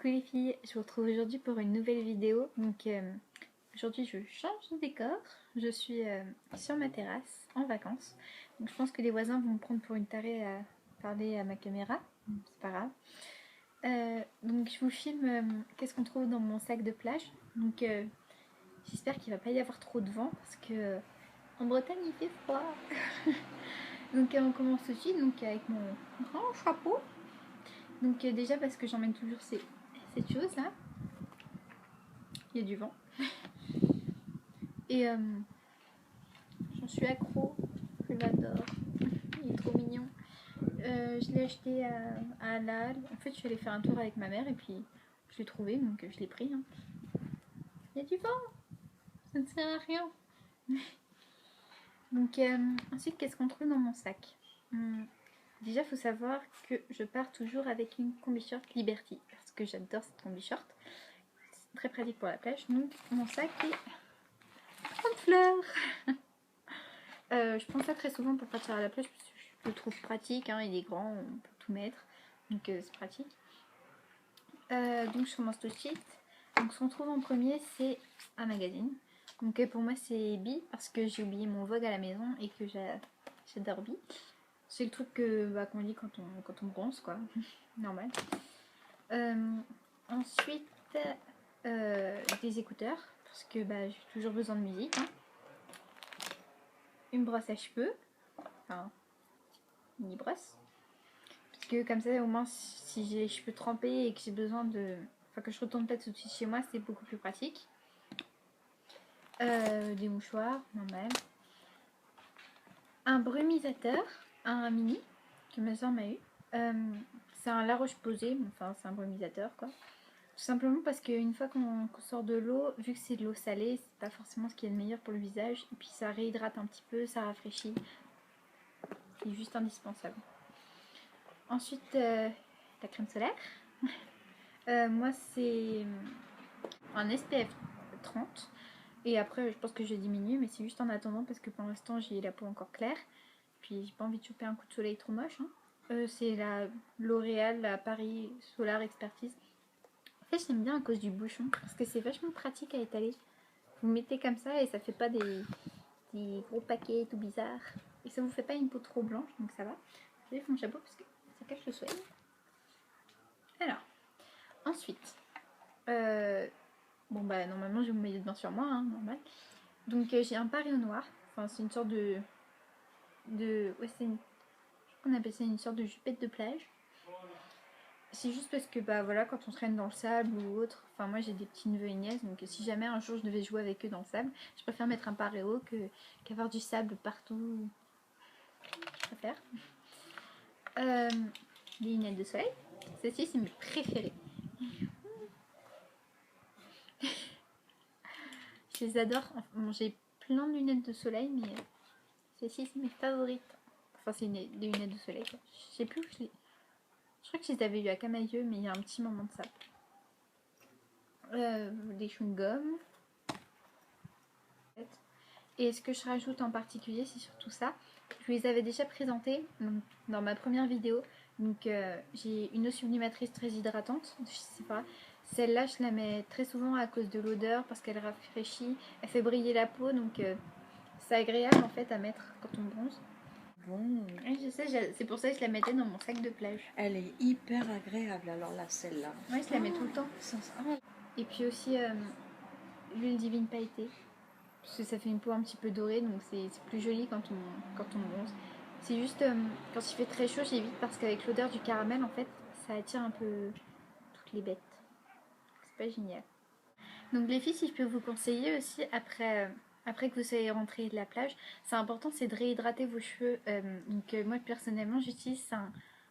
Coucou les filles, je vous retrouve aujourd'hui pour une nouvelle vidéo. Donc aujourd'hui je change de décor, je suis sur ma terrasse en vacances. Donc je pense que les voisins vont me prendre pour une tarée à parler à ma caméra, c'est pas grave. Donc je vous filme qu'est-ce qu'on trouve dans mon sac de plage. Donc j'espère qu'il va pas y avoir trop de vent parce que en Bretagne il fait froid. Donc on commence tout de suite donc, avec mon grand chapeau. Donc déjà parce que j'emmène toujours cette chose là. Il y a du vent. Et j'en suis accro. Je l'adore. Il est trop mignon. Je l'ai acheté à la halle. En fait je suis allée faire un tour avec ma mère et puis je l'ai trouvé donc je l'ai pris. Hein. Il y a du vent. Ça ne sert à rien. Donc ensuite qu'est-ce qu'on trouve dans mon sac? Déjà, il faut savoir que je pars toujours avec une combi short Liberty parce que j'adore cette combi short. C'est très pratique pour la plage. Donc, mon sac est plein de fleurs. Je prends ça très souvent pour partir à la plage parce que je le trouve pratique. Hein, il est grand, on peut tout mettre. Donc, c'est pratique. Donc, je commence tout de suite. Donc, ce qu'on trouve en premier, c'est un magazine. Donc, pour moi, c'est Bi parce que j'ai oublié mon Vogue à la maison et que j'adore Bi. C'est le truc qu'on lit quand on bronze, quoi. Normal. Ensuite, des écouteurs, parce que j'ai toujours besoin de musique. Hein. Une brosse à cheveux, enfin, une mini brosse. Parce que comme ça, au moins, si j'ai les cheveux trempés et que j'ai besoin de... Enfin, que je retourne pas tout de suite chez moi, c'est beaucoup plus pratique. Des mouchoirs, normal. Un brumisateur, un mini, que ma soeur m'a eu. C'est un La Roche-Posay, enfin c'est un brumisateur quoi. Tout simplement parce qu'une fois qu'on sort de l'eau, vu que c'est de l'eau salée, c'est pas forcément ce qui est le meilleur pour le visage. Et puis ça réhydrate un petit peu, ça rafraîchit. C'est juste indispensable. Ensuite, la crème solaire. Moi c'est un SPF 30. Et après je pense que je diminue, mais c'est juste en attendant parce que pour l'instant j'ai la peau encore claire. Puis j'ai pas envie de choper un coup de soleil trop moche. Hein. C'est la L'Oréal, la Paris Solar Expertise. En fait, j'aime bien à cause du bouchon parce que c'est vachement pratique à étaler. Vous mettez comme ça et ça fait pas des gros paquets tout bizarres. Et ça vous fait pas une peau trop blanche, donc ça va. Je vais mon chapeau parce que ça cache le soleil. Alors, ensuite, normalement j'ai mon maillot de bain sur moi, hein, normal. Donc j'ai un paré au noir. Enfin, c'est une sorte ouais, on appelle ça une sorte de jupette de plage. C'est juste parce que voilà, quand on traîne dans le sable ou autre, enfin moi j'ai des petits neveux et nièces, donc si jamais un jour je devais jouer avec eux dans le sable, je préfère mettre un paréo qu'avoir du sable partout. Je préfère. Des lunettes de soleil. Celles-ci c'est mes préférées. Je les adore. Enfin, j'ai plein de lunettes de soleil, mais celles-ci c'est mes favorites. Enfin c'est des lunettes de soleil quoi. Je sais plus où je les... Je crois que je les avais eu à Camailleux, mais il y a un petit moment de ça. Des chewing-gums. Et ce que je rajoute en particulier, c'est surtout ça. Je vous les avais déjà présentés dans ma première vidéo. Donc j'ai une eau sublimatrice très hydratante. Je sais pas. Celle-là, je la mets très souvent à cause de l'odeur parce qu'elle rafraîchit, elle fait briller la peau. Donc c'est agréable en fait à mettre quand on bronze. Bon. Et je sais, c'est pour ça que je la mettais dans mon sac de plage. Elle est hyper agréable alors là, celle-là. Ouais, je la mets tout le temps. Et puis aussi l'huile divine pailletée. Parce que ça fait une peau un petit peu dorée, donc c'est plus joli quand on bronze. C'est juste, quand il fait très chaud, j'évite parce qu'avec l'odeur du caramel, en fait, ça attire un peu toutes les bêtes. C'est pas génial. Donc les filles, si je peux vous conseiller aussi, après que vous soyez rentré de la plage, c'est important, c'est de réhydrater vos cheveux. Donc moi, personnellement, j'utilise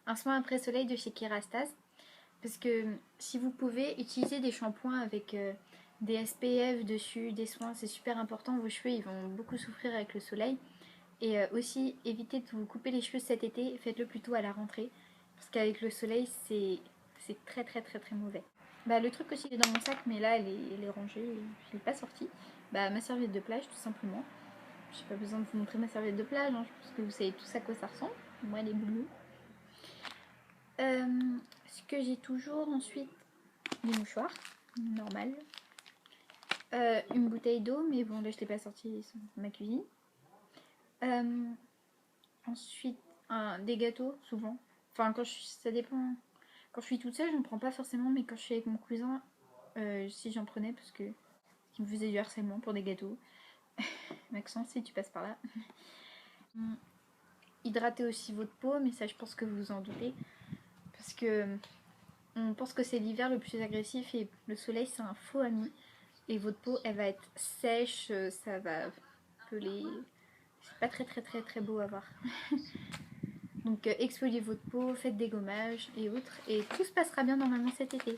un soin après soleil de chez Kerastase. Parce que si vous pouvez utiliser des shampoings avec des SPF dessus, des soins, c'est super important. Vos cheveux ils vont beaucoup souffrir avec le soleil. Et aussi évitez de vous couper les cheveux cet été, faites-le plutôt à la rentrée. Parce qu'avec le soleil c'est très très très très mauvais. Le truc aussi est dans mon sac, mais là elle est rangée, je ne l'ai pas sortie. Ma serviette de plage tout simplement. J'ai pas besoin de vous montrer ma serviette de plage, hein, je pense que vous savez tous à quoi ça ressemble. Moi elle est bleue. Ce que j'ai toujours ensuite des mouchoirs, normal. Une bouteille d'eau, mais bon là je l'ai pas sortie de ma cuisine. Ensuite des gâteaux souvent. Enfin ça dépend. Quand je suis toute seule je ne prends pas forcément, mais quand je suis avec mon cousin, si j'en prenais parce que il me faisait du harcèlement pour des gâteaux. Maxence, si tu passes par là. Hydratez aussi votre peau, mais ça je pense que vous vous en doutez. Parce que on pense que c'est l'hiver le plus agressif et le soleil c'est un faux ami. Et votre peau elle va être sèche, ça va peler. C'est pas très beau à voir. Donc exfoliez votre peau, faites des gommages et autres. Et tout se passera bien normalement cet été.